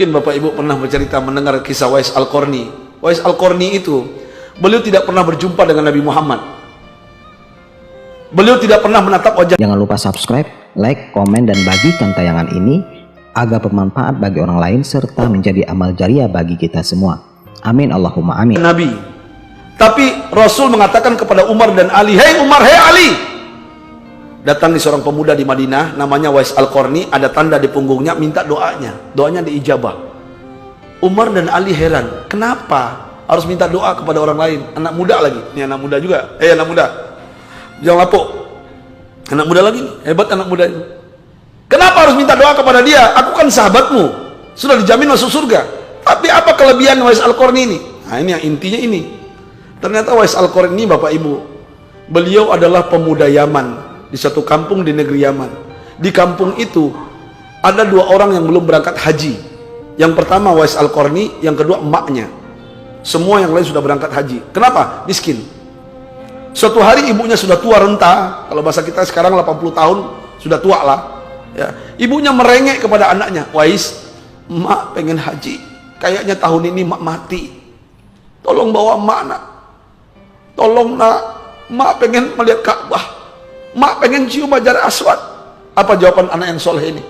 Mungkin Bapak Ibu pernah bercerita mendengar kisah Wais Al-Qarni. Wais Al-Qarni itu, beliau tidak pernah berjumpa dengan Nabi Muhammad. Beliau tidak pernah menatap wajah. Jangan lupa subscribe, like, komen, dan bagikan tayangan ini agar bermanfaat bagi orang lain serta menjadi amal jariah bagi kita semua. Amin Allahumma amin. Nabi. Tapi Rasul mengatakan kepada Umar dan Ali, "Hei Umar, hei Ali." Datang seorang pemuda di Madinah namanya Wais Al-Qarni, ada tanda di punggungnya, minta doanya. Doanya diijabah. Umar dan Ali heran, kenapa harus minta doa kepada orang lain? Anak muda lagi. Ini anak muda juga. Anak muda. Jangan lapuk. Anak muda lagi nih. Hebat anak muda ini. Kenapa harus minta doa kepada dia? Aku kan sahabatmu. Sudah dijamin masuk surga. Tapi apa kelebihan Wais Al-Qarni ini? Nah, ini yang intinya ini. Ternyata Wais Al-Qarni ini, Bapak Ibu, beliau adalah pemuda Yaman di satu kampung di negeri Yaman. Di kampung itu ada dua orang yang belum berangkat haji. Yang pertama Wais Al-Qarni, yang kedua emaknya. Semua yang lain sudah berangkat haji. Kenapa? Miskin. Suatu hari ibunya sudah tua renta, kalau bahasa kita sekarang 80 tahun, sudah tua lah ya. Ibunya merengek kepada anaknya, "Wais, emak pengen haji, kayaknya tahun ini emak mati, tolong bawa emak nak, tolong nak, emak pengen melihat Ka'bah, emak pengen cium Hajar Aswad." Apa jawaban anak yang soleh ini?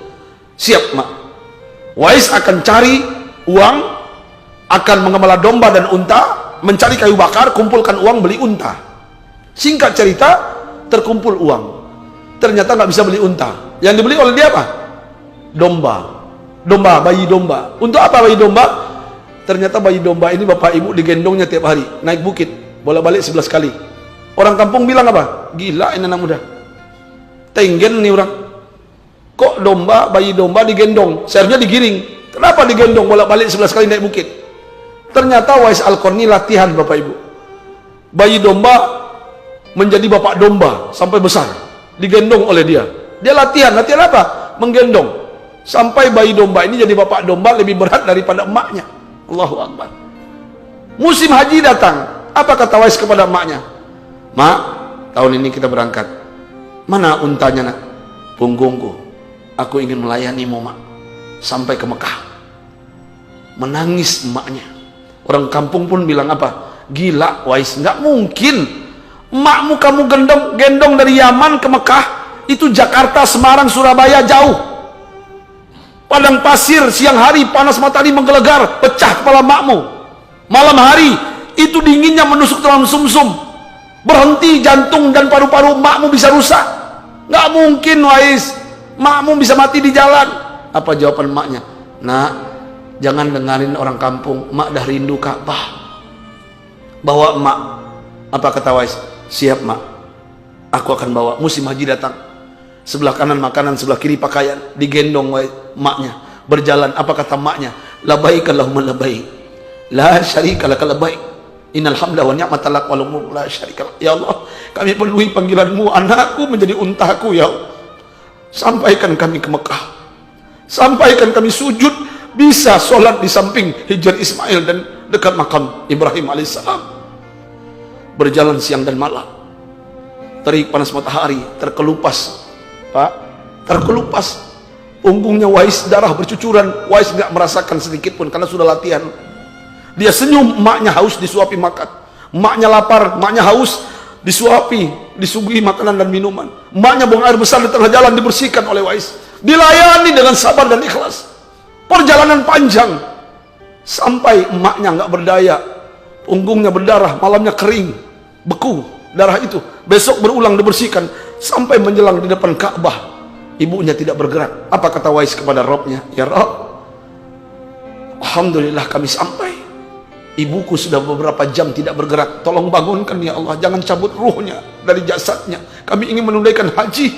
"Siap mak." Wais akan cari uang, akan mengembala domba dan unta, mencari kayu bakar, kumpulkan uang, beli unta. Singkat cerita, terkumpul uang. Ternyata nggak bisa beli unta. Yang dibeli oleh dia apa? Domba. Domba, bayi domba. Untuk apa bayi domba? Ternyata bayi domba ini Bapak Ibu digendongnya tiap hari, naik bukit, bolak-balik 11 kali. Orang kampung bilang apa? Gila ini anak muda. Tenggen nih orang. Kok domba, bayi domba digendong? Seharusnya digiring. Kenapa digendong bolak-balik 11 kali naik bukit? Ternyata Wais Al-Qarni latihan Bapak Ibu. Bayi domba menjadi bapak domba sampai besar, digendong oleh dia. Dia latihan apa? Menggendong. Sampai bayi domba ini jadi bapak domba lebih berat daripada emaknya. Allahu Akbar. Musim haji datang. Apa kata Wais kepada emaknya? "Mak, tahun ini kita berangkat. Mana untanya nak?" "Punggungku. Aku ingin melayanimu mak, sampai ke Mekah." Menangis emaknya. Orang kampung pun bilang apa? "Gila Wais, nggak mungkin. Emakmu kamu gendong dari Yaman ke Mekah, itu Jakarta, Semarang, Surabaya jauh. Padang pasir, siang hari panas matahari menggelegar, pecah kepala emakmu. Malam hari itu dinginnya menusuk dalam sumsum, berhenti jantung dan paru-paru emakmu bisa rusak. Nggak mungkin Wais, emakmu bisa mati di jalan." Apa jawaban emaknya? "Nak, jangan dengarin orang kampung, emak dah rindu Ka'bah. Bawa emak." Apa kata Wais? "Siap mak, aku akan bawa." Musim haji datang, sebelah kanan makanan, sebelah kiri pakaian, digendong emaknya, berjalan. Apa kata emaknya? "Labbaik Allahumma labbaik, la syarika laka labbaik, innal hamda wa ni'mata lak wal mulku la syarika lak." Ya Allah, kami penuhi panggilanmu, anakku menjadi untaku ya Allah. Sampaikan kami ke Mekah, sampaikan kami sujud, bisa sholat di samping Hijr Ismail dan dekat makam Ibrahim alaihissalam. Berjalan siang dan malam, terik panas matahari, terkelupas Pak, terkelupas punggungnya Wais, darah bercucuran. Wais nggak merasakan sedikit pun karena sudah latihan. Dia senyum, emaknya haus disuapi makan, emaknya lapar, emaknya haus disuapi, disuguhi makanan dan minuman. Emaknya buang air besar di tengah jalan, dibersihkan oleh Wais, dilayani dengan sabar dan ikhlas. Perjalanan panjang sampai emaknya nggak berdaya, punggungnya berdarah, malamnya kering, beku darah itu. Besok berulang dibersihkan sampai menjelang di depan Ka'bah. Ibunya tidak bergerak. Apa kata Wais kepada Robnya? "Ya Rob, alhamdulillah kami sampai. Ibuku sudah beberapa jam tidak bergerak. Tolong bangunkan ya Allah, jangan cabut ruhnya dari jasadnya. Kami ingin menunaikan haji.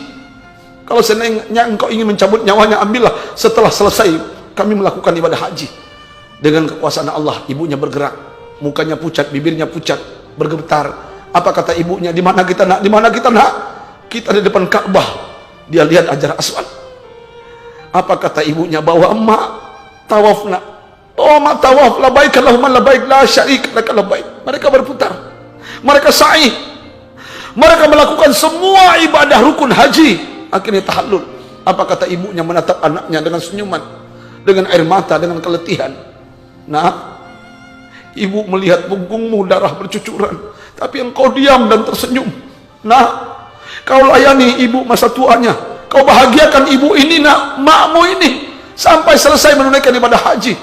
Kalau seandainya engkau ingin mencabut nyawanya, ambillah setelah selesai kami melakukan ibadah haji." Dengan kekuasaan Allah, ibunya bergerak. Mukanya pucat, bibirnya pucat, bergetar. Apa kata ibunya? "Di mana kita nak? Di mana kita nak?" "Kita di depan Ka'bah." Dia lihat Hajar Aswad. Apa kata ibunya? "Bawa emak tawaf nak." "Oh emak tawaf, labbaik Allahumma labbaik, la syarika laka labbaik." Mereka berputar, mereka sa'i, mereka melakukan semua ibadah rukun haji. Akhirnya tahallul. Apa kata ibunya menatap anaknya dengan senyuman? dengan air mata, dengan keletihan. Nah, ibu melihat punggungmu darah bercucuran, tapi engkau diam dan tersenyum. Nah, kau layani ibu masa tuanya, kau bahagiakan ibu ini, nak, makmu ini, sampai selesai menunaikan ibadah haji.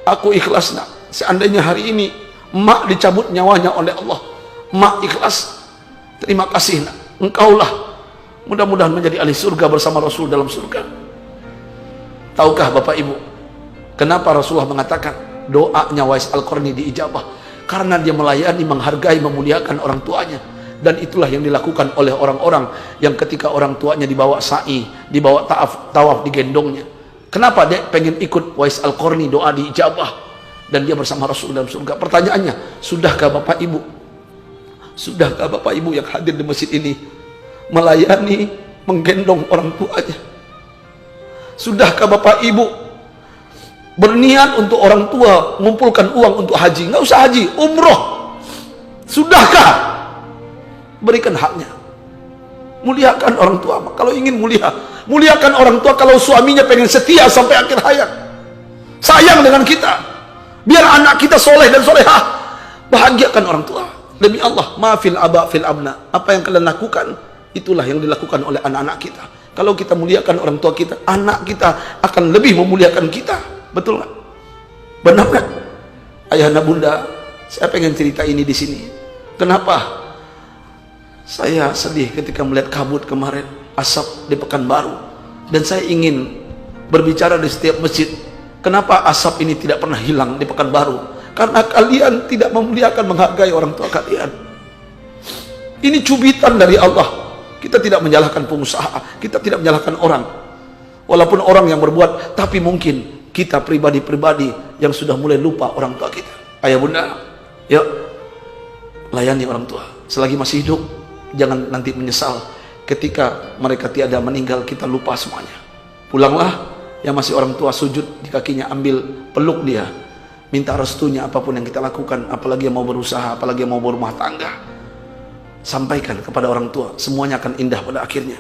Aku ikhlas, nak. Seandainya hari ini mak dicabut nyawanya oleh Allah, mak ikhlas. Terima kasih, nak. Engkaulah mudah-mudahan menjadi ahli surga bersama Rasul dalam surga. Tahukah Bapak Ibu, kenapa Rasulullah mengatakan doanya Wais Al-Qarni diijabah? Karena dia melayani, menghargai, memuliakan orang tuanya. Dan itulah yang dilakukan oleh orang-orang yang ketika orang tuanya dibawa sa'i, dibawa tawaf, digendongnya. Kenapa dia pengen ikut Wais Al-Qarni, doa diijabah, dan dia bersama Rasul dalam surga? Pertanyaannya, sudahkah Bapak Ibu, sudahkah Bapak Ibu yang hadir di masjid ini melayani, menggendong orang tuanya? Sudahkah Bapak Ibu berniat untuk orang tua, mengumpulkan uang untuk haji? Nggak usah haji, umroh. Sudahkah? Berikan haknya. Muliakan orang tua. Kalau ingin muliakan orang tua. Kalau suaminya pengen setia sampai akhir hayat, sayang dengan kita, biar anak kita soleh dan solehah, bahagiakan orang tua. Demi Allah, maafil aba fil abna. Apa yang kalian lakukan, itulah yang dilakukan oleh anak-anak kita. Kalau kita muliakan orang tua kita, anak kita akan lebih memuliakan kita. Betul nggak? Benar nggak? Ayahanda bunda, saya pengen cerita ini di sini. Kenapa saya sedih ketika melihat kabut kemarin, asap di Pekanbaru, dan saya ingin berbicara di setiap masjid. Kenapa asap ini tidak pernah hilang di Pekanbaru? Karena kalian tidak memuliakan, menghargai orang tua kalian. Ini cubitan dari Allah. Kita tidak menyalahkan pengusaha, kita tidak menyalahkan orang, walaupun orang yang berbuat, tapi mungkin kita pribadi-pribadi yang sudah mulai lupa orang tua kita. Ayah bunda, yuk layani orang tua selagi masih hidup. Jangan nanti menyesal ketika mereka tiada, meninggal, kita lupa semuanya. Pulanglah, yang masih orang tua, sujud di kakinya, ambil, peluk dia, minta restunya apapun yang kita lakukan. Apalagi yang mau berusaha, apalagi yang mau berumah tangga, sampaikan kepada orang tua, semuanya akan indah pada akhirnya.